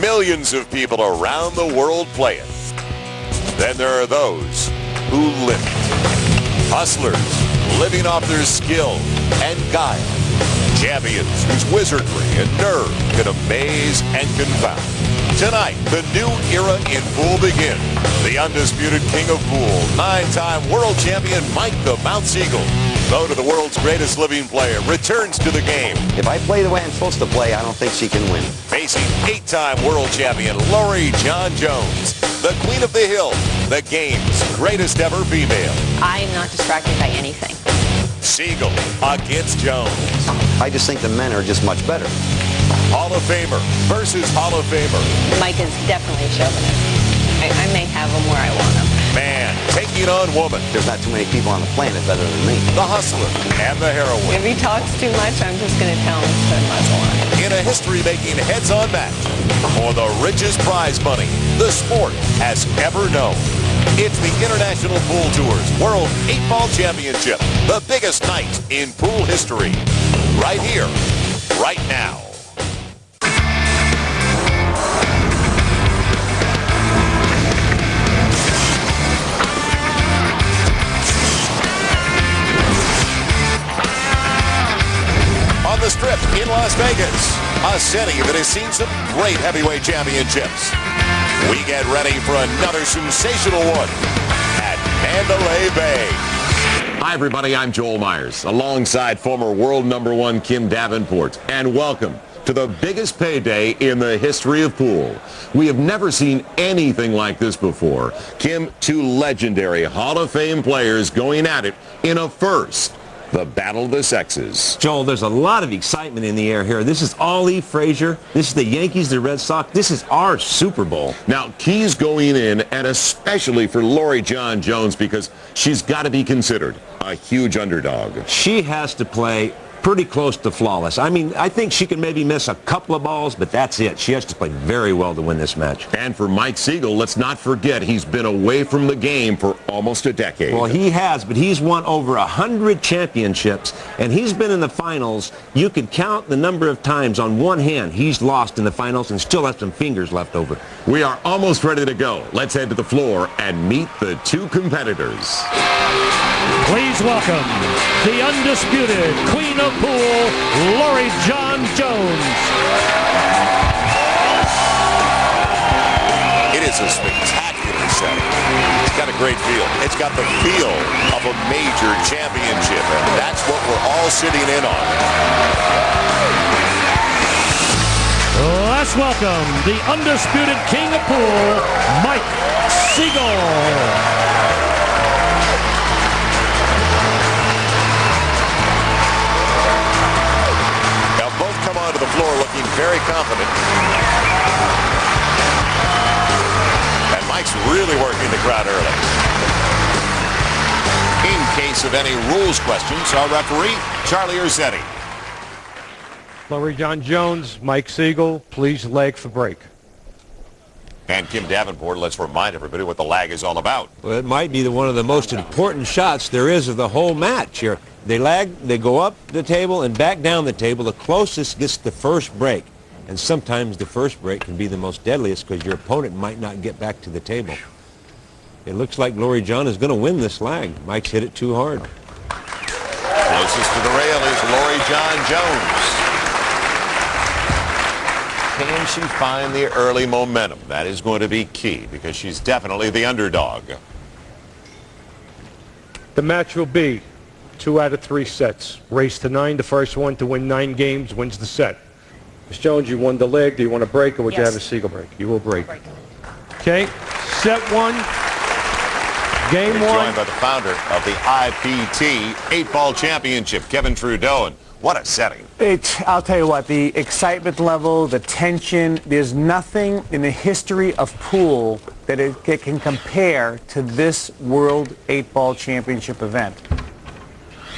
Millions of people around the world play it. Then there are those who live it. Hustlers living off their skill and guile. Champions whose wizardry and nerve can amaze and confound. Tonight, the new era in pool begins. The undisputed king of pool, 9-time world champion Mike the Mount Sigel, though to the world's greatest living player, returns to the game. If I play the way I'm supposed to play, I don't think she can win. Facing 8-time world champion Loree Jones, the queen of the hill, the game's greatest ever female. I am not distracted by anything. Sigel against Jones. I just think the men are just much better. Hall of Famer versus Hall of Famer. Mike is definitely a chauvinist. I may have him where I want him. Man taking on woman. There's not too many people on the planet better than me. The hustler and the heroine. If he talks too much, I'm just going to tell him to put muzzle on. In a history-making heads-on match for the richest prize money the sport has ever known. It's the International Pool Tour's World 8-Ball Championship, the biggest night in pool history. Right here, right now. On the Strip in Las Vegas, a city that has seen some great heavyweight championships. We get ready for another sensational one at Mandalay Bay. Hi, everybody. I'm Joel Myers, alongside former world #1 Kim Davenport, and welcome to the biggest payday in the history of pool. We have never seen anything like this before. Kim, two legendary Hall of Fame players going at it in a first. The battle of the sexes. Joel, there's a lot of excitement in the air here. This is Ollie Frazier. This is the Yankees, the Red Sox. This is our Super Bowl. Now, keys going in, and especially for Loree Jones, because she's got to be considered a huge underdog. She has to play pretty close to flawless. I mean, I think she can maybe miss a couple of balls, but that's it. She has to play very well to win this match. And for Mike Sigel, let's not forget he's been away from the game for almost a decade. Well, he has, but he's won over 100 championships, and he's been in the finals. You could count the number of times on one hand he's lost in the finals and still have some fingers left over. We are almost ready to go. Let's head to the floor and meet the two competitors. Please welcome the undisputed Queen of Pool, Loree Jones. It is a spectacular setting. It's got a great feel. It's got the feel of a major championship, and that's what we're all sitting in on. Let's welcome the undisputed King of Pool, Mike Sigel. To the floor looking very confident. And Mike's really working the crowd early. In case of any rules questions, our referee, Charlie Ursetti. Loree Jones, Mike Sigel, please leg for break. And Kim Davenport, let's remind everybody what the lag is all about. Well, it might be one of the most important shots there is of the whole match here. They lag, they go up the table and back down the table. The closest gets the first break. And sometimes the first break can be the most deadliest because your opponent might not get back to the table. It looks like Loree Jones is going to win this lag. Mike's hit it too hard. Closest to the rail is Loree Jones. Can she find the early momentum? That is going to be key because she's definitely the underdog. The match will be 2 out of 3 sets. Race to 9. The first one to win 9 games wins the set. Ms. Jones, you won the leg. Do you want to break or would you have a Sigel break? You will break. Okay. Set 1. Game 1. Joined by the founder of the IPT 8-Ball Championship, Kevin Trudeau. And what a setting. I'll tell you what, the excitement level, the tension, there's nothing in the history of pool that it can compare to this World 8-Ball Championship event.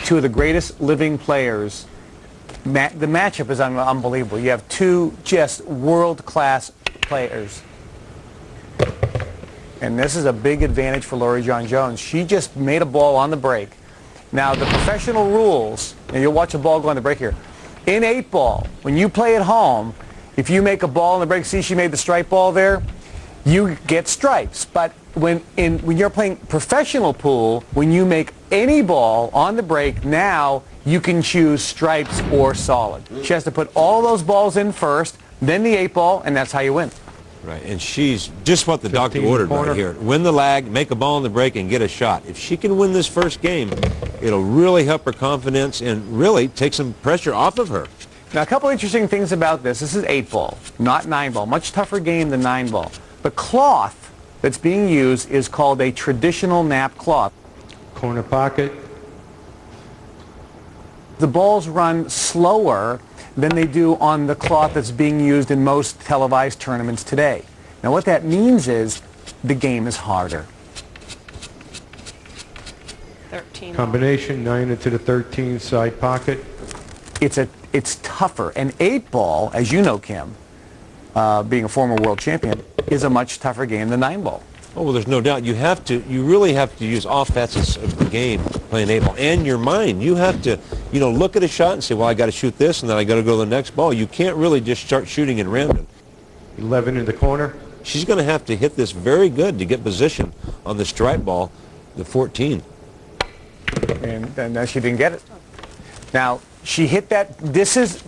Two of the greatest living players. The matchup is unbelievable. You have two just world-class players. And this is a big advantage for Loree Jones. She just made a ball on the break. Now, the professional rules, and you'll watch a ball go on the break here. In 8-ball, when you play at home, If you make a ball in the break, see she made the stripe ball there, you get stripes. But when you're playing professional pool, when you make any ball on the break, now you can choose stripes or solid. She has to put all those balls in first, then the 8-ball, and that's how you win. Right, and she's just what the doctor ordered right here. Win the lag, make a ball in the break, and get a shot. If she can win this first game, it'll really help her confidence and really take some pressure off of her. Now, a couple interesting things about this. This is 8-ball, not 9-ball. Much tougher game than 9-ball. The cloth that's being used is called a traditional nap cloth. Corner pocket. The balls run slower than they do on the cloth that's being used in most televised tournaments today. Now, what that means is the game is harder. 13. Combination, 9 into the 13 side pocket. It's tougher. An 8-ball, as you know, Kim, being a former world champion, is a much tougher game than 9-ball. Oh, well, there's no doubt. You really have to use all facets of the game playing 8-ball, and your mind. You have to, look at a shot and say, well, I got to shoot this, and then I got to go to the next ball. You can't really just start shooting at random. 11 in the corner. She's going to have to hit this very good to get position on the stripe ball, the 14. And she didn't get it. Now, she hit that. This is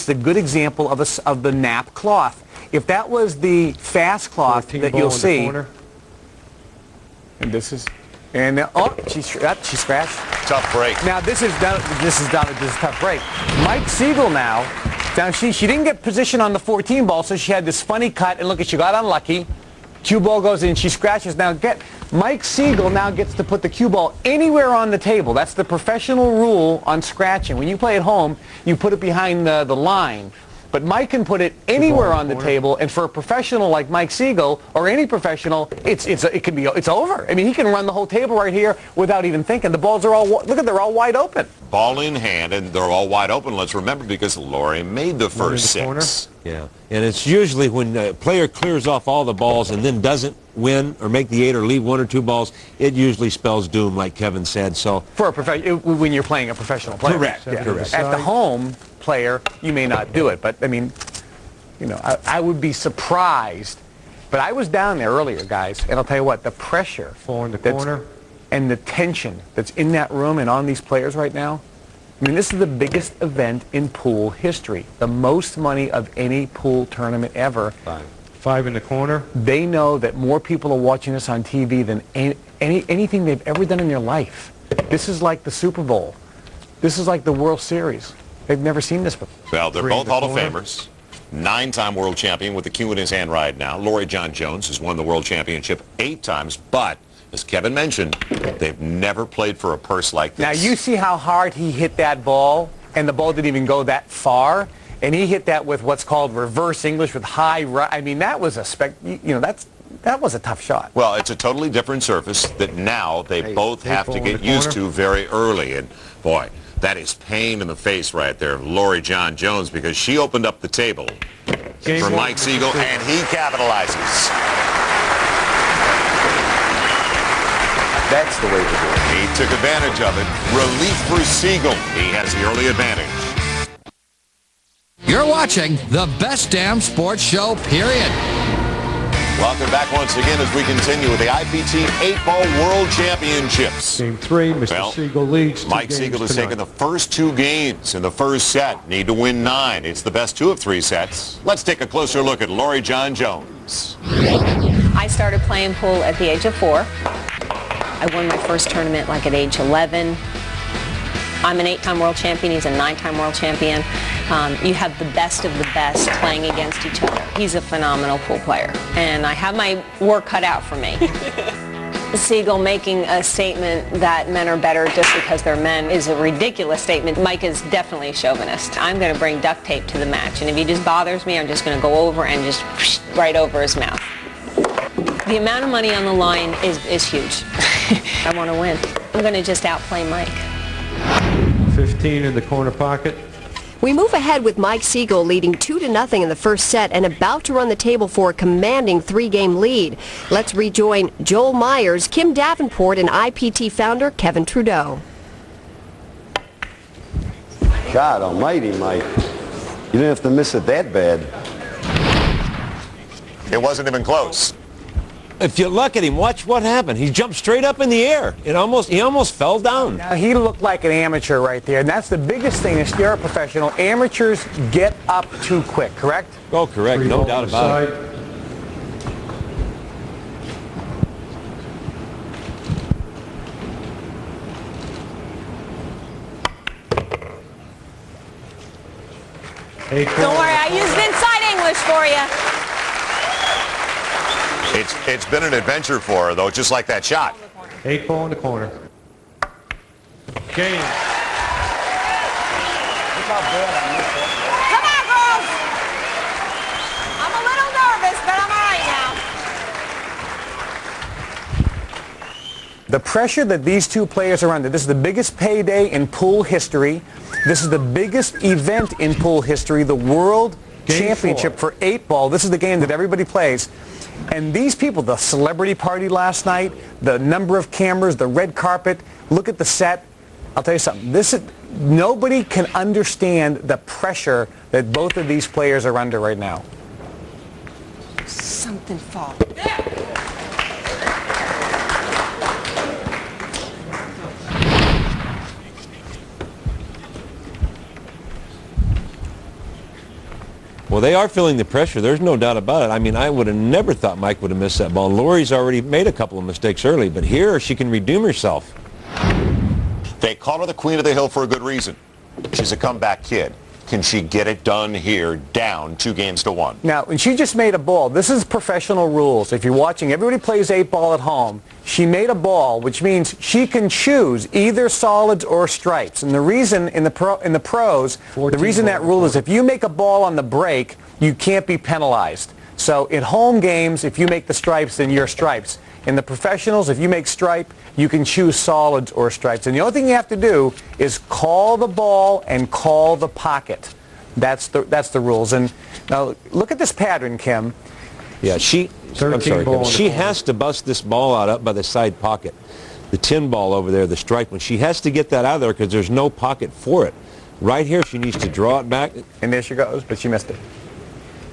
a good example of the nap cloth. If that was the fast cloth that you'll see, and this is, and she scratched. Tough break. Now this is a tough break. Mike Sigel now she didn't get position on the 14 ball, so she had this funny cut, and look, she got unlucky. Cue ball goes in, she scratches. Now Mike Sigel now gets to put the cue ball anywhere on the table. That's the professional rule on scratching. When you play at home, you put it behind the line. But Mike can put it anywhere on the table, and for a professional like Mike Sigel or any professional, it's over. I mean, he can run the whole table right here without even thinking. The balls are they're all wide open. Ball in hand, and they're all wide open. Let's remember, because Loree made the first 6. Yeah, and it's usually when a player clears off all the balls and then doesn't win or make the 8 or leave 1 or 2 balls, it usually spells doom, like Kevin said. So for when you're playing a professional player, correct. Yeah. Correct. At the home player, you may not do it, but I mean, I would be surprised. But I was down there earlier, guys, and I'll tell you what, the pressure, 4 in the corner, and the tension that's in that room and on these players right now. I mean, this is the biggest event in pool history, the most money of any pool tournament ever. 5 in the corner. They know that more people are watching this on TV than anything they've ever done in their life. This is like the Super Bowl. This is like the World Series. They've never seen this before. Well, they're both Hall of Famers. 9-time world champion with the cue in his hand right now. Loree John Jones has won the world championship 8 times, but as Kevin mentioned, they've never played for a purse like this. Now, you see how hard he hit that ball, and the ball didn't even go that far, and he hit that with what's called reverse English with high right. I mean, that was that was a tough shot. Well, it's a totally different surface that now they both have to get used to very early, and boy, that is pain in the face right there, Loree John Jones, because she opened up the table for Mike Sigel, and he capitalizes. That's the way to do it. He took advantage of it. Relief for Sigel. He has the early advantage. You're watching the best damn sports show, period. Welcome back once again as we continue with the IPT 8-Ball World Championships. Game 3, Mr. Sigel leads. Mike Sigel has taken the first 2 games in the first set. Need to win 9. It's the best 2 of 3 sets. Let's take a closer look at Loree John Jones. I started playing pool at the age of 4. I won my first tournament like at age 11. I'm an 8-time world champion. He's a 9-time world champion. You have the best of the best playing against each other. He's a phenomenal pool player, and I have my work cut out for me. Sigel making a statement that men are better just because they're men is a ridiculous statement. Mike is definitely a chauvinist. I'm going to bring duct tape to the match, and if he just bothers me, I'm just going to go over and just right over his mouth. The amount of money on the line is huge. I want to win. I'm going to just outplay Mike. 15 in the corner pocket. We move ahead with Mike Sigel leading 2-0 in the first set and about to run the table for a commanding 3-game lead. Let's rejoin Joel Myers, Kim Davenport, and IPT founder Kevin Trudeau. God almighty, Mike. You didn't have to miss it that bad. It wasn't even close. If you look at him, watch what happened. He jumped straight up in the air. He almost fell down. Now, he looked like an amateur right there, and that's the biggest thing is you're a professional. Amateurs get up too quick, correct? Oh, correct. No doubt about it. Don't worry, I used inside English for you. It's been an adventure for her, though, just like that shot. 8 ball in the corner. Game. Come on, girls. I'm a little nervous, but I'm all right now. The pressure that these two players are under, this is the biggest payday in pool history. This is the biggest event in pool history, the World Championship for 8 ball. This is the game that everybody plays. And these people, the celebrity party last night, the number of cameras, the red carpet, look at the set. I'll tell you something. Nobody can understand the pressure that both of these players are under right now. Something fall. Well, they are feeling the pressure. There's no doubt about it. I mean, I would have never thought Mike would have missed that ball. Loree's already made a couple of mistakes early, but here she can redeem herself. They call her the Queen of the Hill for a good reason. She's a comeback kid. Can she get it done here, down 2-1? Now, when she just made a ball, this is professional rules. If you're watching, everybody plays 8 ball at home. She made a ball, which means she can choose either solids or stripes. And the reason in the pros, the reason that rule is if you make a ball on the break, you can't be penalized. So in home games, if you make the stripes, then you're stripes. In the professionals, if you make stripe, you can choose solids or stripes. And the only thing you have to do is call the ball and call the pocket. That's the rules. And now look at this pattern, Kim. Yeah, she has to bust this ball out up by the side pocket. The tin ball over there, the stripe one. She has to get that out of there because there's no pocket for it. Right here, she needs to draw it back. And there she goes, but she missed it.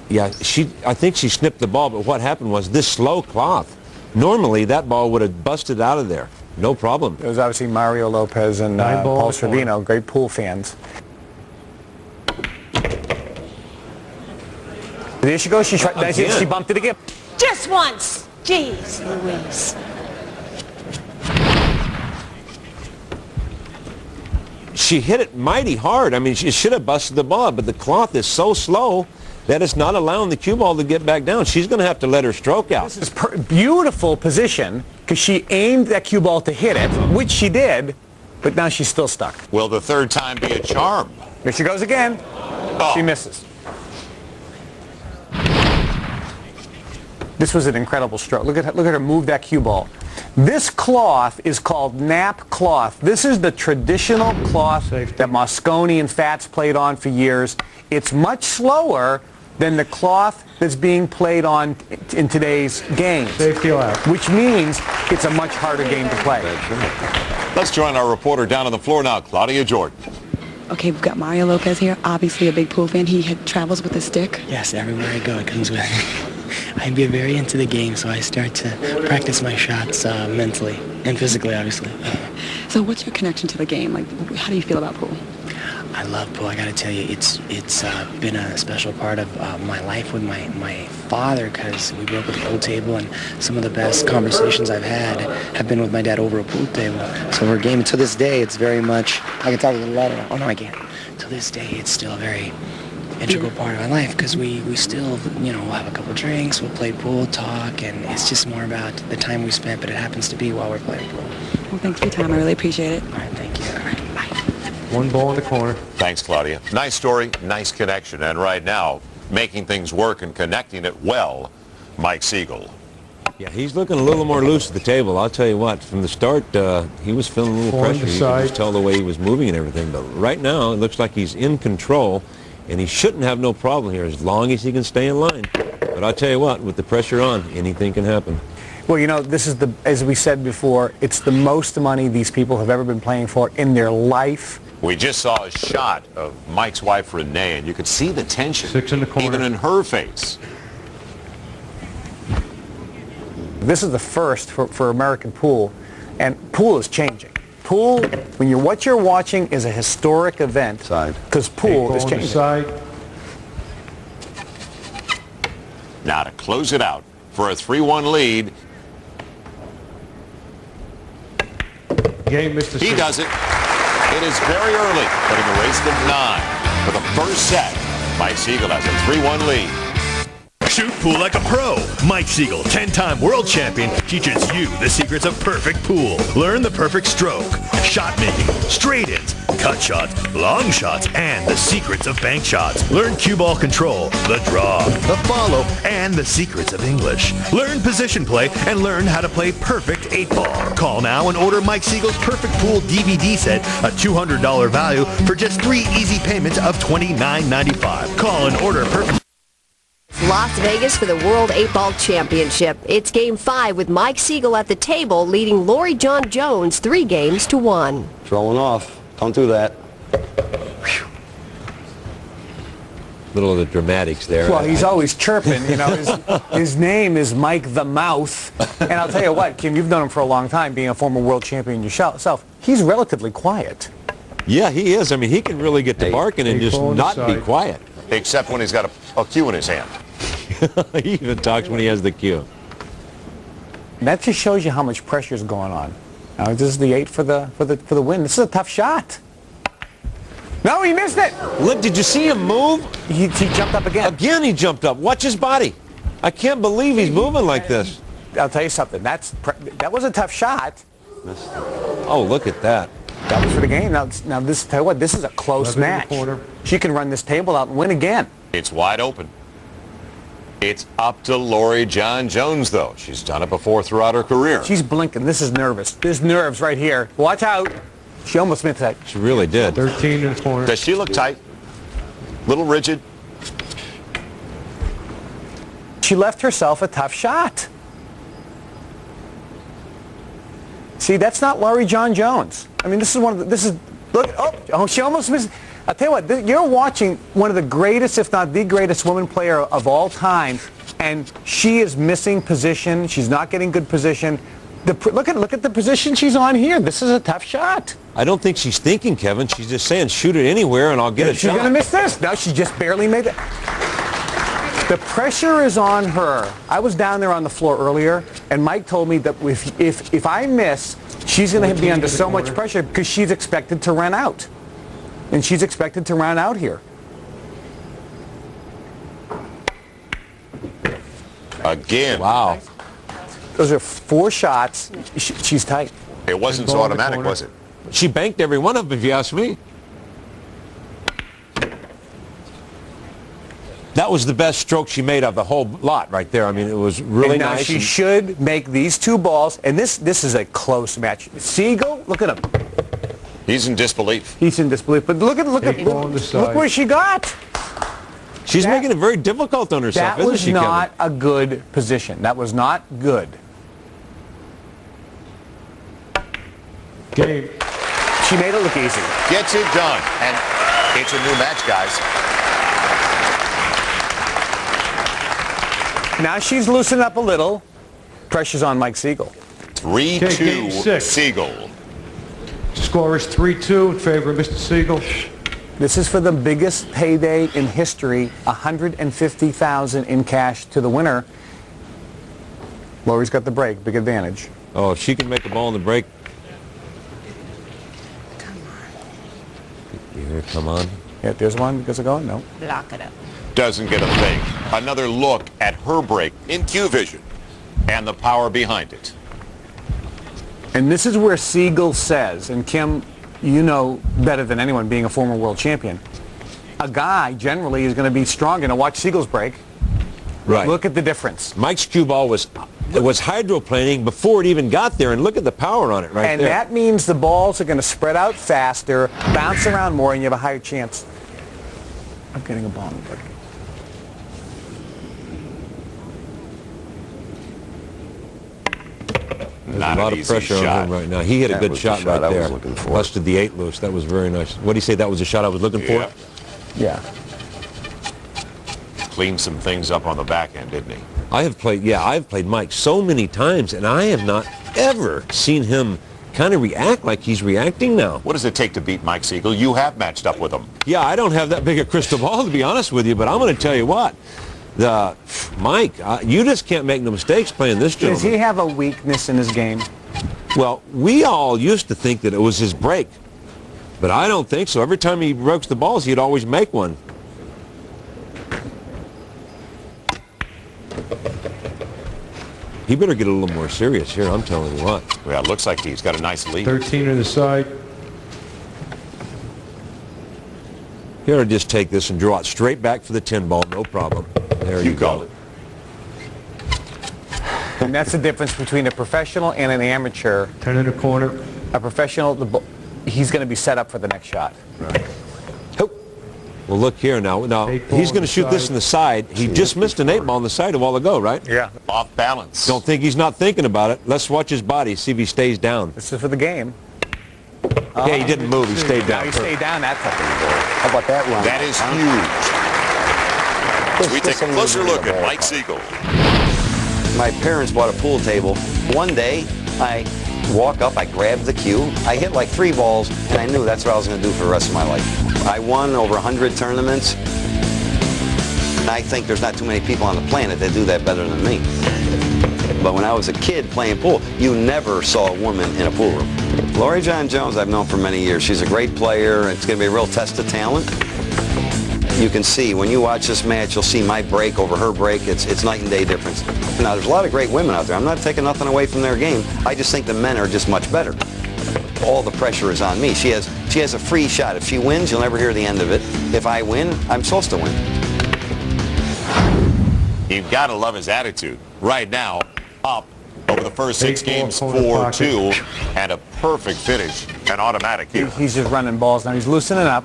Yeah, I think she snipped the ball, but what happened was this slow cloth. Normally, that ball would have busted out of there. No problem. It was obviously Mario Lopez and Paul Sorvino, great pool fans. There she goes. She bumped it again. Just once. Jeez Louise. She hit it mighty hard. I mean, she should have busted the ball, but the cloth is so slow that it's not allowing the cue ball to get back down. She's going to have to let her stroke out. This is beautiful position because she aimed that cue ball to hit it, which she did, but now she's still stuck. Will the third time be a charm? Here she goes again. Oh. She misses. This was an incredible stroke. Look at her move that cue ball. This cloth is called nap cloth. This is the traditional cloth that Mosconi and Fats played on for years. It's much slower than the cloth that's being played on in today's games. Safety allowed. Which means it's a much harder game to play. Let's join our reporter down on the floor now, Claudia Jordan. Okay, we've got Mario Lopez here, obviously a big pool fan. He travels with a stick. Yes, everywhere I go, it comes with me. I get very into the game, so I start to practice my shots mentally and physically, obviously. So what's your connection to the game? Like, how do you feel about pool? I love pool. I got to tell you, it's been a special part of my life with my father because we grew up with a pool table, and some of the best conversations I've had have been with my dad over a pool table. So we're game. To this day, it's very much. I can talk a little louder. Oh no, I can't. To this day, it's still a very integral part of my life because we still, we'll have a couple drinks, we'll play pool, talk, and it's just more about the time we spent, but it happens to be while we're playing pool. Well, thanks for your time. I really appreciate it. All right, thank you. All right, bye. 1 ball in the corner. Thanks, Claudia. Nice story, nice connection, and right now, making things work and connecting it well, Mike Sigel. Yeah, he's looking a little more loose at the table. I'll tell you what, from the start, he was feeling a little pressure. You could just tell the way he was moving and everything, but right now, it looks like he's in control. And he shouldn't have no problem here as long as he can stay in line. But I'll tell you what, with the pressure on, anything can happen. Well, this is as we said before, it's the most money these people have ever been playing for in their life. We just saw a shot of Mike's wife, Renee, and you could see the tension, 6 in the corner. even in her face. This is the first for American pool, and pool is changing. Pool, what you're watching is a historic event because pool is changing. Now to close it out for a 3-1 lead. Game, Mr. He does it. It is very early, but in the race to 9 for the first set, Mike Sigel has a 3-1 lead. Shoot pool like a pro. Mike Sigel, 10-time world champion, teaches you the secrets of perfect pool. Learn the perfect stroke, shot making, straight-ins, cut shots, long shots, and the secrets of bank shots. Learn cue ball control, the draw, the follow, and the secrets of English. Learn position play and learn how to play perfect 8-ball. Call now and order Mike Siegel's Perfect Pool DVD set, a $200 value for just 3 easy payments of $29.95. Call and order Perfect. Las Vegas for the World 8-Ball Championship. It's Game 5 with Mike Sigel at the table, leading Loree John Jones 3-1. Throwing off. Don't do that. Little of the dramatics there. Well, he's always chirping. You know, his name is Mike the Mouth. And I'll tell you what, Kim, you've known him for a long time, being a former world champion yourself. He's relatively quiet. Yeah, he is. I mean, he can really get to barking and just not be quiet. Except when he's got a cue in his hand. He even talks when he has the cue. That just shows you how much pressure is going on. Now, this is the 8 for the win. This is a tough shot. No, he missed it. Look, did you see him move? He jumped up again. Again, he jumped up. Watch his body. I can't believe he's moving like this. I'll tell you something. That was a tough shot. Oh, look at that. That was for the game. Now this, tell you what, this is a close match. She can run this table out and win again. It's wide open. It's up to Loree John Jones, though. She's done it before throughout her career. She's blinking. This is nervous. There's nerves right here. Watch out. She almost missed that. She really did. 13 in the corner. Does she look tight? Little rigid? She left herself a tough shot. See, that's not Loree John Jones. I mean, this is look, oh, she almost missed. I'll tell you what, you're watching one of the greatest, if not the greatest woman player of all time, and she is missing position. She's not getting good position. Look at the position she's on here. This is a tough shot. I don't think she's thinking, Kevin. She's just saying, shoot it anywhere and I'll get a shot. She's going to miss this. No, she just barely made it. The pressure is on her. I was down there on the floor earlier, and Mike told me that if I miss, she's going to be under so much pressure because she's expected to run out. And she's expected to run out here. Again. Wow. Those are 4 shots. She's tight. It wasn't so automatic, was it? She banked every one of them, if you ask me. That was the best stroke she made of the whole lot right there. I mean, it was really now nice. She should make these 2 balls, and this is a close match. Sigel, look at him. He's in disbelief. He's in disbelief. But look where she got. She's making it very difficult on herself, isn't she, Kevin? That was not a good position. That was not good. Game. She made it look easy. Gets it done. And it's a new match, guys. Now she's loosened up a little. Pressure's on Mike Sigel. 3-2 Sigel. Score is 3-2 in favor of Mr. Sigel. This is for the biggest payday in history, $150,000 in cash to the winner. Loree's got the break, big advantage. Oh, if she can make a ball in the break. Come on. Here, come on. Yeah, there's one. Does it go? No. Block it up. Doesn't get a thing. Another look at her break in Q Vision and the power behind it. And this is where Sigel says, and Kim, you know better than anyone being a former world champion, a guy generally is going to be strong and to watch Siegel's break. Right. Look at the difference. Mike's cue ball was hydroplaning before it even got there, and look at the power on it right and there. And that means the balls are going to spread out faster, bounce around more, and you have a higher chance of getting a ball in the break. There's a lot of pressure on him right now. He hit a good shot right there. I was looking for. Busted the 8 loose. That was very nice. What do you say? That was the shot I was looking for? Yeah. Cleaned some things up on the back end, didn't he? I've played Mike so many times, and I have not ever seen him kind of react like he's reacting now. What does it take to beat Mike Sigel? You have matched up with him. Yeah, I don't have that big a crystal ball, to be honest with you, but I'm going to tell you what. Mike, you just can't make no mistakes playing this gentleman. Does he have a weakness in his game? Well, we all used to think that it was his break, but I don't think so. Every time he breaks the balls, he'd always make one. He better get a little more serious here, I'm telling you what. Yeah, it looks like he's got a nice lead. 13 on the side. He ought to just take this and draw it straight back for the 10 ball, no problem. There you go. And that's the difference between a professional and an amateur. 10 in the corner. A professional, he's going to be set up for the next shot. Right. Well, look here now. He's going to shoot this in the side. He just missed an 8 ball on the side a while ago, right? Yeah. Off balance. Don't think he's not thinking about it. Let's watch his body, see if he stays down. This is for the game. Yeah, he didn't move. He stayed down. No, he stayed down. That's how about that run? That is huge. So we take a closer look at Mike Sigel. My parents bought a pool table. One day, I walk up, I grab the cue, I hit like 3 balls, and I knew that's what I was going to do for the rest of my life. I won over 100 tournaments, and I think there's not too many people on the planet that do that better than me. But when I was a kid playing pool, you never saw a woman in a pool room. Loree John Jones I've known for many years. She's a great player. It's going to be a real test of talent. You can see, when you watch this match, you'll see my break over her break. It's night and day difference. Now, there's a lot of great women out there. I'm not taking nothing away from their game. I just think the men are just much better. All the pressure is on me. She has a free shot. If she wins, you'll never hear the end of it. If I win, I'm supposed to win. You've got to love his attitude. Right now, up over the first 6 games, 4-2, and a perfect finish, an automatic here. He's just running balls now. He's loosening up.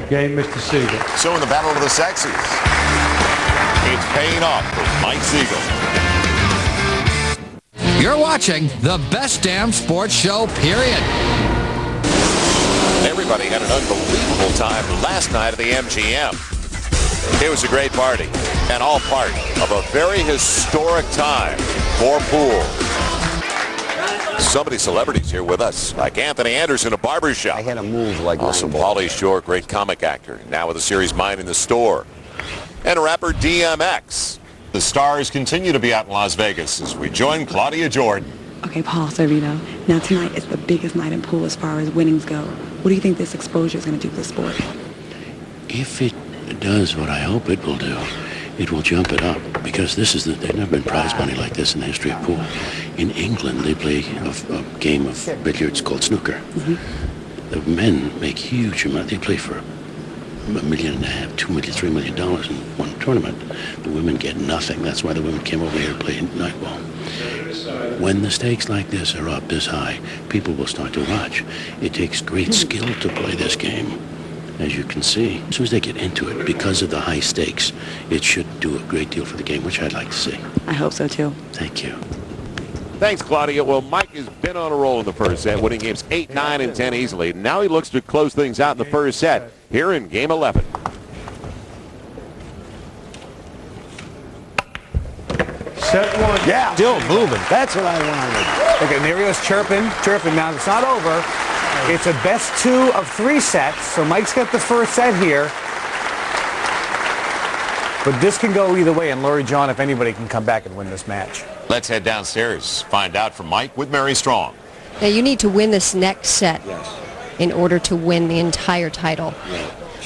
Game, Mr. Sigel. So in the battle of the sexes, it's paying off for Mike Sigel. You're watching the best damn sports show, period. Everybody had an unbelievable time last night at the MGM. It was a great party, and all part of a very historic time for pool. So many celebrities here with us, like Anthony Anderson, a barbershop. I had a move like awesome. Pauly Shore, great comic actor, now with the series Mine in the Store. And rapper DMX. The stars continue to be out in Las Vegas as we join Claudia Jordan. Okay, Paul Servino. Now tonight is the biggest night in pool as far as winnings go. What do you think this exposure is going to do for the sport? If it does what I hope it will do, it will jump it up, because they've never been prize money like this in the history of pool. In England, they play a game of billiards called snooker. Mm-hmm. The men make huge amount. They play for $1.5 million, $2 million, $3 million in one tournament. The women get nothing. That's why the women came over here to play night ball. When the stakes like this are up this high, people will start to watch. It takes great skill to play this game. As you can see, as soon as they get into it, because of the high stakes, it should do a great deal for the game, which I'd like to see. I hope so, too. Thank you. Thanks, Claudia. Well, Mike has been on a roll in the first set, winning games 8, 9, and 10 easily. Now he looks to close things out in the first set here in Game 11. Set 1. Yeah. Still moving. That's what I wanted. Okay, there he goes chirping. Now, it's not over. It's a best 2 of 3 sets, so Mike's got the first set here. But this can go either way, and Loree John, if anybody, can come back and win this match. Let's head downstairs, find out from Mike with Mary Strong. Now, you need to win this next set in order to win the entire title.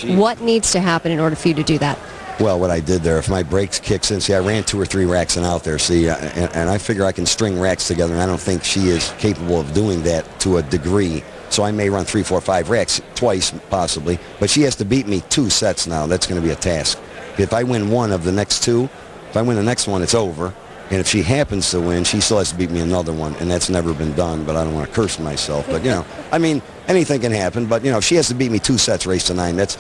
What needs to happen in order for you to do that? Well, what I did there, if my brakes kicks in, see, I ran 2 or 3 racks and out there, see, and I figure I can string racks together, and I don't think she is capable of doing that to a degree. So I may run 3, 4, 5 racks twice, possibly, but she has to beat me 2 sets now. That's going to be a task. If I win one of the next 2, if I win the next one, it's over. And if she happens to win, she still has to beat me another one, and that's never been done, but I don't want to curse myself. But, you know, I mean, anything can happen, but, you know, if she has to beat me 2 sets race to 9, that's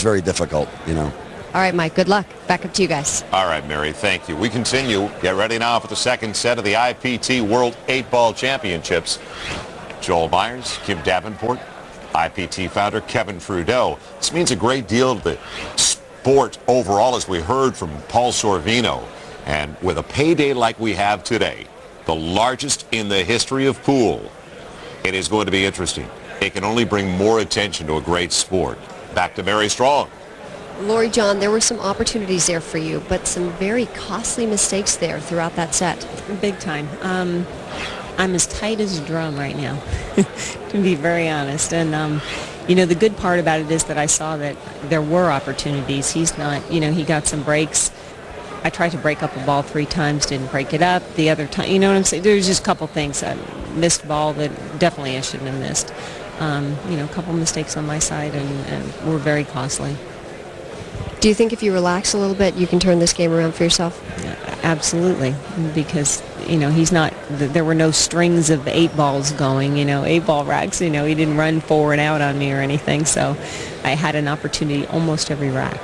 very difficult, you know. All right, Mike, good luck. Back up to you guys. All right, Mary, thank you. We continue. Get ready now for the second set of the IPT World 8-Ball Championships. Joel Myers, Kim Davenport, IPT founder Kevin Trudeau. This means a great deal to the sport overall, as we heard from Paul Sorvino. And with a payday like we have today, the largest in the history of pool, it is going to be interesting. It can only bring more attention to a great sport. Back to Mary Strong. Loree, John, there were some opportunities there for you, but some very costly mistakes there throughout that set. Big time. I'm as tight as a drum right now, to be very honest. And, you know, the good part about it is that I saw that there were opportunities. He's not, you know, he got some breaks. I tried to break up a ball 3 times, didn't break it up. The other time, you know what I'm saying? There's just a couple things. I missed ball that definitely I shouldn't have missed. You know, a couple mistakes on my side and were very costly. Do you think if you relax a little bit, you can turn this game around for yourself? Absolutely, because, you know, he's not, there were no strings of 8 balls going, you know, 8-ball racks, you know, he didn't run forward out on me or anything, so I had an opportunity almost every rack.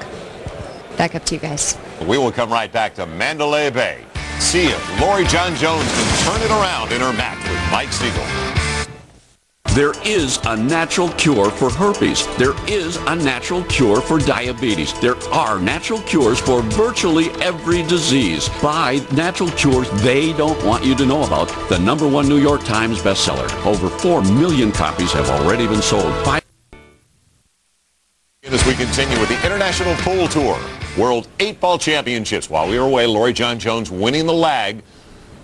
Back up to you guys. We will come right back to Mandalay Bay. See if Loree John Jones can turn it around in her match with Mike Sigel. There is a natural cure for herpes. There is a natural cure for diabetes. There are natural cures for virtually every disease. Buy natural cures they don't want you to know about. The #1 New York Times bestseller. Over 4 million copies have already been sold. As we continue with the International Pool Tour World 8-Ball Championships. While we were away, Loree John Jones winning the lag.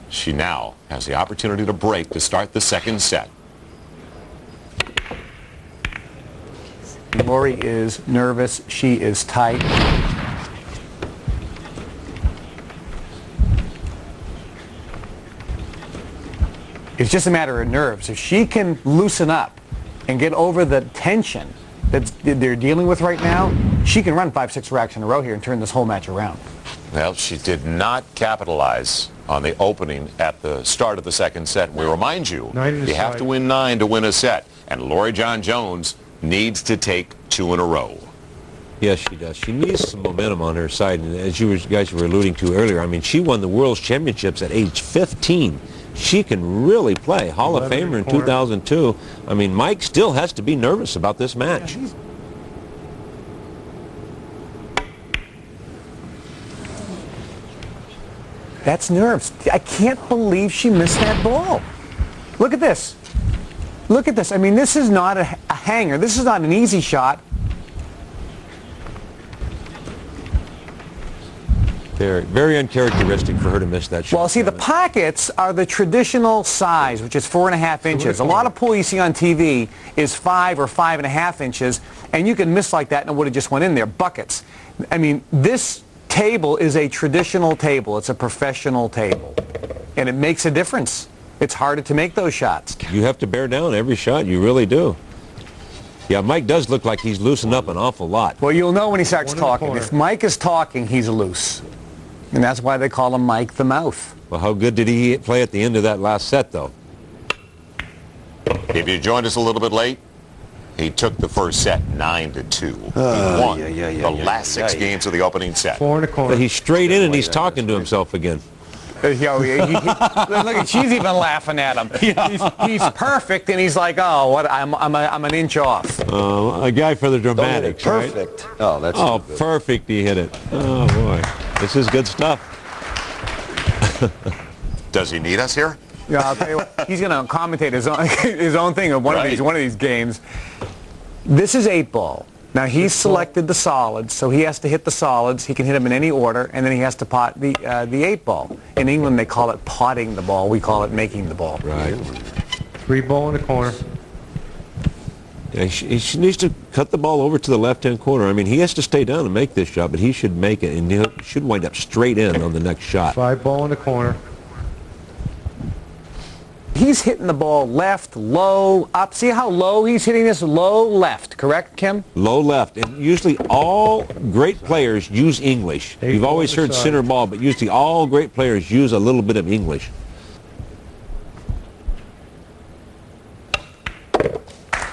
She now has the opportunity to break to start the second set. Loree is nervous. She is tight. It's just a matter of nerves. If she can loosen up and get over the tension that they're dealing with right now, she can run 5-6 racks in a row here and turn this whole match around. Well, she did not capitalize on the opening at the start of the second set. We remind you, you have to win 9 to win a set. And Loree John Jones needs to take 2 in a row. Yes, she does. She needs some momentum on her side. And as you guys were alluding to earlier, I mean, she won the World Championships at age 15. She can really play. Hall of Famer in 2002. I mean, Mike still has to be nervous about this match. That's nerves. I can't believe she missed that ball. Look at this. Look at this. I mean, this is not a hanger. This is not an easy shot. Very, very uncharacteristic for her to miss that shot. Well, see, the pockets are the traditional size, which is 4.5 inches. A lot of pool you see on TV is 5 or 5.5 inches, and you can miss like that and it would have just went in there. Buckets. I mean, this table is a traditional table. It's a professional table, and it makes a difference. It's harder to make those shots. You have to bear down every shot. You really do. Yeah, Mike does look like he's loosened up an awful lot. Well, you'll know when he starts talking. If Mike is talking, he's loose. And that's why they call him Mike the Mouth. Well, how good did he play at the end of that last set, though? If you joined us a little bit late, he took the first set 9-2. He won the last 6 games of the opening set. 4 in a corner. But he's straight in and he's talking to himself again. Look at, she's even laughing at him. He's perfect, and he's like, oh, what? I'm an inch off. A guy for the dramatics, right? Perfect. Oh, that's oh, perfect. He hit it. Oh boy, this is good stuff. Does he need us here? Yeah, I'll tell you what. He's going to commentate his own thing of one of these games. This is 8-ball. Now, he's selected the solids, so he has to hit the solids. He can hit them in any order, and then he has to pot the 8-ball. In England, they call it potting the ball. We call it making the ball. Right. 3 ball in the corner. Yeah, he needs to cut the ball over to the left-hand corner. I mean, he has to stay down and make this shot, but he should make it, and he should wind up straight in on the next shot. 5 ball in the corner. He's hitting the ball left, low, up. See how low he's hitting this? Low left, correct, Kim? Low left. And usually all great players use English. You've always heard center ball, but usually all great players use a little bit of English.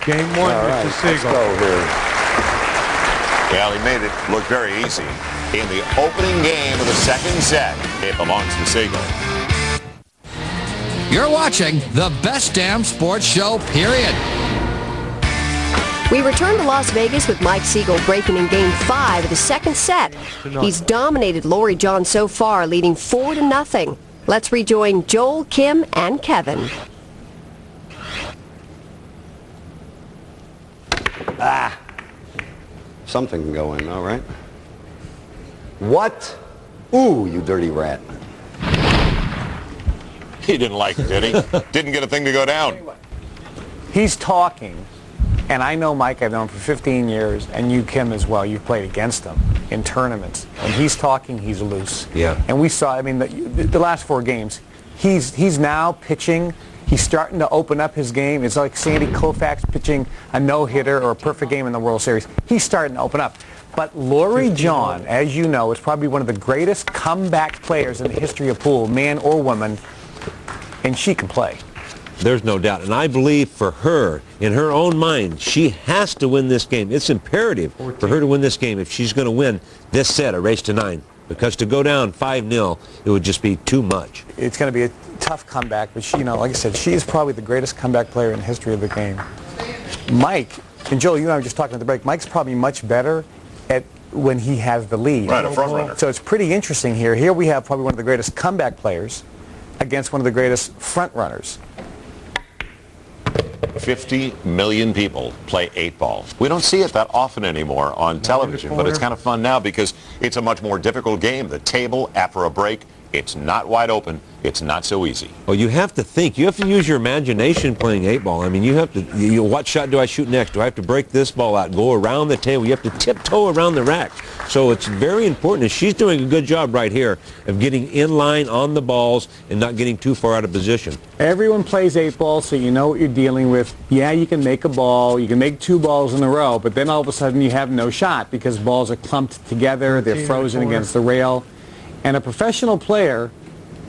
Game 1, Mr. Sigel. Well, he made it look very easy. In the opening game of the second set, it belongs to Sigel. You're watching the best damn sports show, period. We return to Las Vegas with Mike Sigel breaking in Game 5 of the second set. He's dominated Loree John so far, leading 4-0. Let's rejoin Joel, Kim, and Kevin. Something can go in, all right? What? Ooh, you dirty rat. He didn't like it, did he? Didn't get a thing to go down. He's talking, and I know Mike, I've known him for 15 years, and you, Kim, as well. You've played against him in tournaments. When he's talking, he's loose. Yeah. And we saw, I mean, the last 4 games, he's now pitching. He's starting to open up his game. It's like Sandy Koufax pitching a no-hitter or a perfect game in the World Series. He's starting to open up. But Loree John, as you know, is probably one of the greatest comeback players in the history of pool, man or woman, and she can play. There's no doubt. And I believe for her, in her own mind, she has to win this game. It's imperative for her to win this game if she's going to win this set, a race to 9. Because to go down 5-0, it would just be too much. It's going to be a tough comeback, but she, like I said, she is probably the greatest comeback player in the history of the game. Mike, and Joel, you and I were just talking at the break, Mike's probably much better at when he has the lead. Right, a front runner. So it's pretty interesting here. Here we have probably one of the greatest comeback players against one of the greatest front runners. 50 million people play 8-ball. We don't see it that often anymore on television, but it's kind of fun now because it's a much more difficult game. The table, after a break, it's not wide open. It's not so easy. Well, you have to think. You have to use your imagination playing 8-ball. I mean, you have to, what shot do I shoot next? Do I have to break this ball out, go around the table? You have to tiptoe around the rack. So it's very important, and she's doing a good job right here of getting in line on the balls and not getting too far out of position. Everyone plays 8-ball, so you know what you're dealing with. Yeah, you can make a ball, you can make 2 balls in a row, but then all of a sudden you have no shot because balls are clumped together, they're frozen against the rail. And a professional player,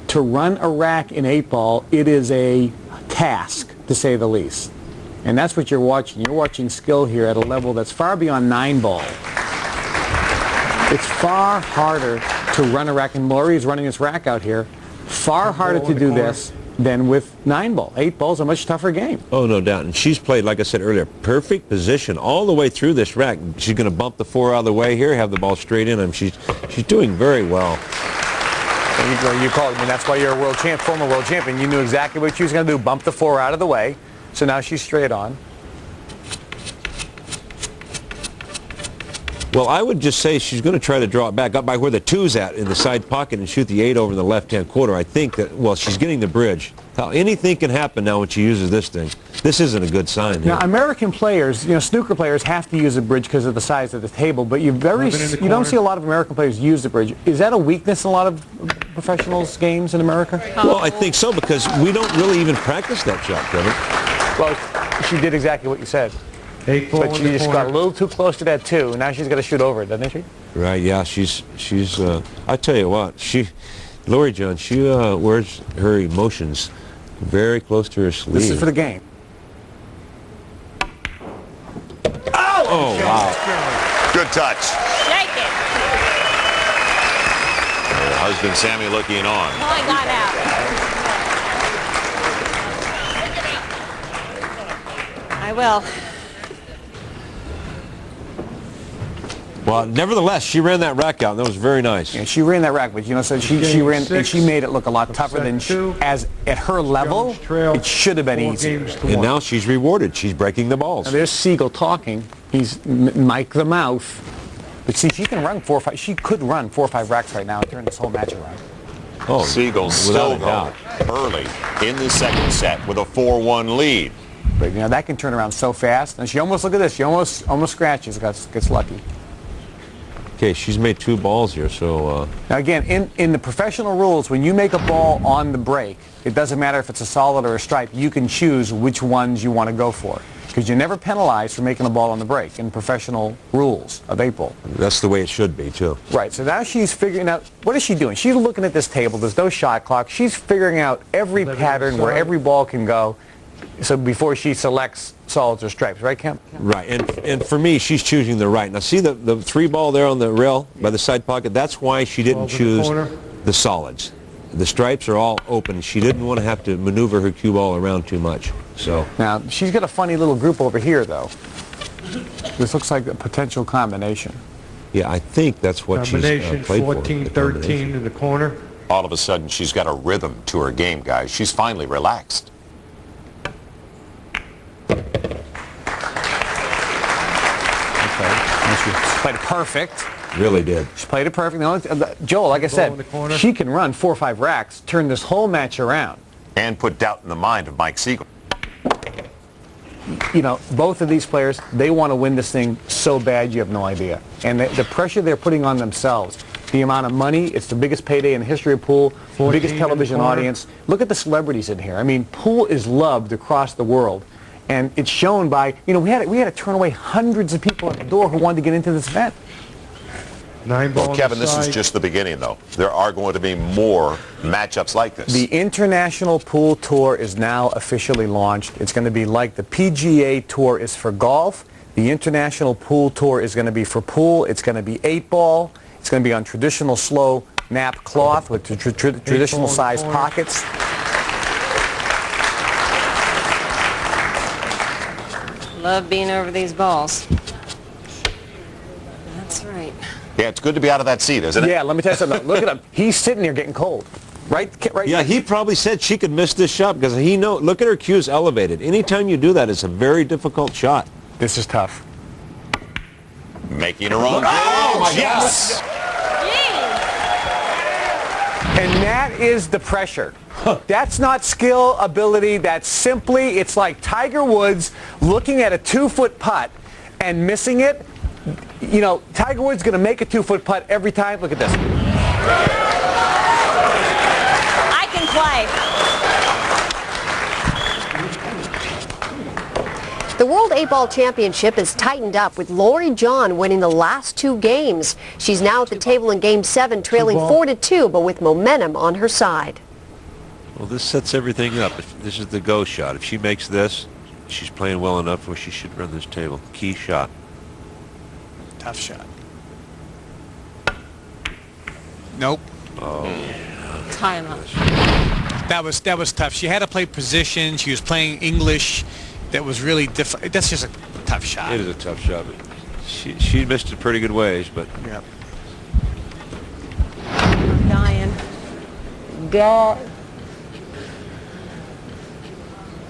to run a rack in 8-ball, it is a task, to say the least. And that's what you're watching. You're watching skill here at a level that's far beyond 9-ball. It's far harder to run a rack, and Loree is running this rack out here, far harder to do this than with 9-ball. 8-ball is a much tougher game. Oh, no doubt. And she's played, like I said earlier, perfect position all the way through this rack. She's going to bump the 4 out of the way here, have the ball straight in. I mean, she's doing very well. You called it. I mean, that's why you're a world champ, former world champion. You knew exactly what she was going to do, bump the 4 out of the way. So now she's straight on. Well, I would just say she's going to try to draw it back up by where the 2's at in the side pocket and shoot the 8 over in the left-hand quarter. I think that, well, she's getting the bridge. Anything can happen now when she uses this thing. This isn't a good sign. Now, American players, snooker players have to use a bridge because of the size of the table, but you don't see a lot of American players use the bridge. Is that a weakness in a lot of professionals' games in America? Well, I think so, because we don't really even practice that shot, Kevin. Well, she did exactly what you said. But she just got a little too close to that 2. Now she's got to shoot over it, doesn't she? Right, yeah. She's I tell you what, Loree John, she wears her emotions very close to her sleeve. This is for the game. Oh, wow. Good touch. Shake it. Her husband Sammy looking on. Oh, I got out. I will. Well, nevertheless, she ran that rack out, and that was very nice. Yeah, she ran that rack, but so she ran, and she made it look a lot tougher than as at her level. It should have been easy. And now she's rewarded. She's breaking the balls. Now there's Sigel talking. He's Mike the Mouth. But see, she can run 4 or 5. She could run 4 or 5 racks right now and turn this whole match around. Oh, Sigel still going early in the second set with a 4-1 lead. But that can turn around so fast. And she almost, look at this. She almost scratches. Gets lucky. Okay, she's made 2 balls here, so... Now again, in the professional rules, when you make a ball on the break, it doesn't matter if it's a solid or a stripe. You can choose which ones you want to go for. Because you're never penalized for making a ball on the break in professional rules of 8-ball. That's the way it should be, too. Right, so now she's figuring out, what is she doing? She's looking at this table. There's no shot clock. She's figuring out every pattern where every ball can go. So before she selects solids or stripes, right, Kemp? Right, and for me, she's choosing the right. Now, see the 3 ball there on the rail by the side pocket? That's why she didn't choose the solids. The stripes are all open. She didn't want to have to maneuver her cue ball around too much. So now, she's got a funny little group over here, though. This looks like a potential combination. Yeah, I think that's what she's Combination played for. 14-13 in the corner. All of a sudden, she's got a rhythm to her game, guys. She's finally relaxed. She played it perfect. Really did. She played it perfect. Joel, like I said, she can run 4 or 5 racks, turn this whole match around. And put doubt in the mind of Mike Sigel. You know, both of these players, they want to win this thing so bad you have no idea. And the pressure they're putting on themselves, the amount of money, it's the biggest payday in the history of pool, biggest television audience. Look at the celebrities in here. I mean, pool is loved across the world. And it's shown by, you know, we had to turn away hundreds of people at the door who wanted to get into this event. Well, Kevin, this is just the beginning, though. There are going to be more matchups like this. The International Pool Tour is now officially launched. It's going to be like the PGA Tour is for golf. The International Pool Tour is going to be for pool. It's going to be 8-ball. It's going to be on traditional slow nap cloth with traditional size pockets. Love being over these balls. That's right. Yeah, it's good to be out of that seat, isn't it? Yeah, let me tell you something. Look at him. He's sitting there getting cold. Right? Yeah, he probably said she could miss this shot because he knows. Look at her cues elevated. Anytime you do that, it's a very difficult shot. This is tough. Making her own. Oh, my yes! And that is the pressure. That's not skill, ability. That's simply, it's like Tiger Woods looking at a 2-foot putt and missing it. You know, Tiger Woods is going to make a 2-foot putt every time. Look at this. I can play. The World 8-Ball Championship is tightened up with Loree John winning the last 2 games. She's now at the table in Game 7, trailing 4-2, but with momentum on her side. Well, this sets everything up. This is the go shot. If she makes this, she's playing well enough where she should run this table. Key shot. Tough shot. Nope. Oh. Tie him up. That was tough. She had to play position. She was playing English. That was really different. That's just a tough shot. It is a tough shot. But she missed it pretty good ways, but. Yep. I'm dying. God.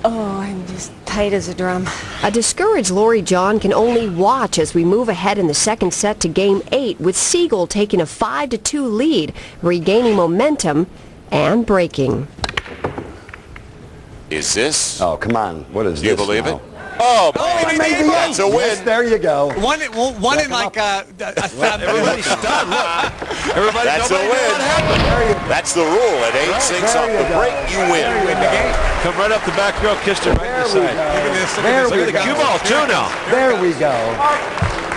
Oh, I'm just tight as a drum. A discouraged Loree John can only watch as we move ahead in the second set to Game 8, with Sigel taking a 5-2 lead, regaining momentum and breaking. Is this? Oh, come on. What is Do you this believe now? it? Oh, baby, that's a win. Yes, there you go. One in like Everybody's stunned. Look. Everybody, That's a win. That's the rule. At 8 sinks off the break, you win. Come right up the back row, kissed her right in the side. There we Look at the go. cue ball, too, now. There we go.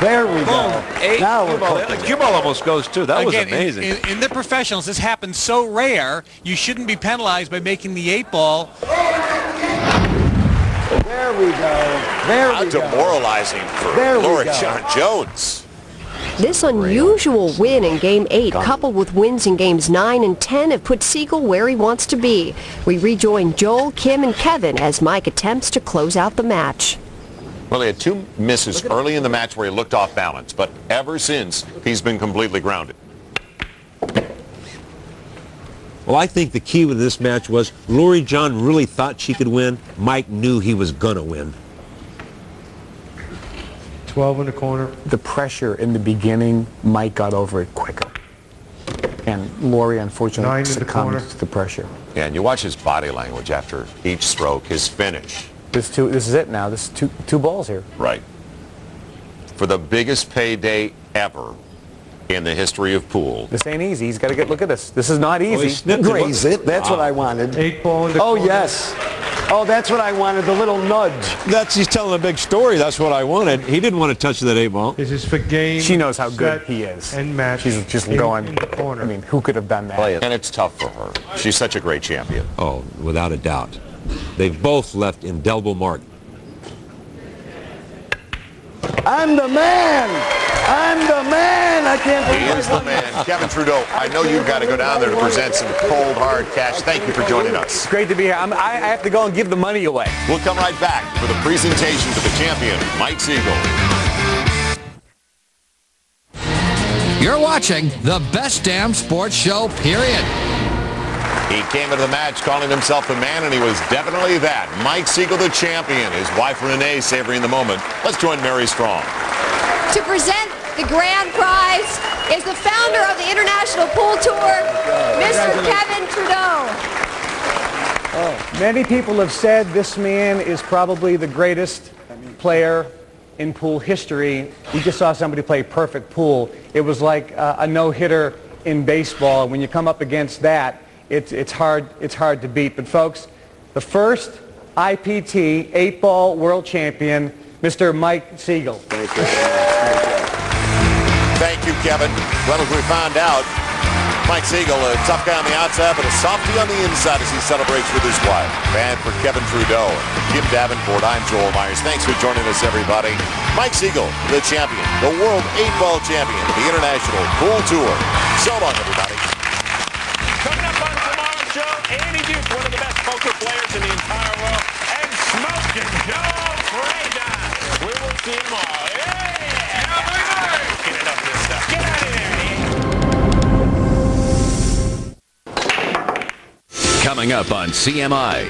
There we go. 8 Now cue we're ball. cooking. The cue ball almost goes, too. That was Again, amazing. in the professionals, this happens so rare. You shouldn't be penalized by making the 8-ball. There we go. There How we go. demoralizing for There we Loree go. John Jones. This unusual win in Game 8, coupled with wins in Games 9 and 10, have put Sigel where he wants to be. We rejoin Joel, Kim, and Kevin as Mike attempts to close out the match. Well, he had 2 misses early in the match where he looked off balance, but ever since, he's been completely grounded. Well, I think the key with this match was Loree John really thought she could win. Mike knew he was going to win. 12 in the corner. The pressure in the beginning, Mike got over it quicker. And Loree, unfortunately, 9 in the succumbed corner. to the pressure. Yeah, and you watch his body language after each stroke, his finish. This is it now. This is two balls here. Right. For the biggest payday ever in the history of pool. This ain't easy. He's got to look at this. This is not easy. Graze it. That's what I wanted. 8-ball in the Oh, corner. yes. Oh, that's what I wanted, the little nudge. He's telling a big story. That's what I wanted. He didn't want to touch that 8-ball. This is for game. She knows how good set, he is. And match. She's just in going. the corner. I mean, who could have done that? Play it. And it's tough for her. She's such a great champion. Oh, without a doubt. They've both left indelible mark. I'm the man. I'm the man. I can't He is the man. Kevin Trudeau, I know you've got to go down there to present some cold, hard cash. Thank you for joining us. It's great to be here. I have to go and give the money away. We'll come right back for the presentation to the champion, Mike Sigel. You're watching the best damn sports show, period. He came into the match calling himself the man, and he was definitely that. Mike Sigel, the champion. His wife, Renee, savoring the moment. Let's join Mary Strong. To present the grand prize is the founder of the International Pool Tour, Mr. Kevin Trudeau. Many people have said this man is probably the greatest player in pool history. We just saw somebody play perfect pool. It was like a no-hitter in baseball. When you come up against that, it's hard to beat. But folks, the first IPT 8-ball world champion, Mr. Mike Sigel. Thank you, Kevin. Well, as we found out, Mike Sigel, a tough guy on the outside, but a softie on the inside as he celebrates with his wife. And for Kevin Trudeau, Kim Davenport, I'm Joel Myers. Thanks for joining us, everybody. Mike Sigel, the champion, the world 8-ball champion of the International Pool Tour. So long, everybody. Coming up on tomorrow's show, Andy Duke, one of the best poker players in the entire world, and Smoking Joe Frazier. We will see you tomorrow. Yeah! Get enough of this stuff. Get out of there, Coming up on CMI.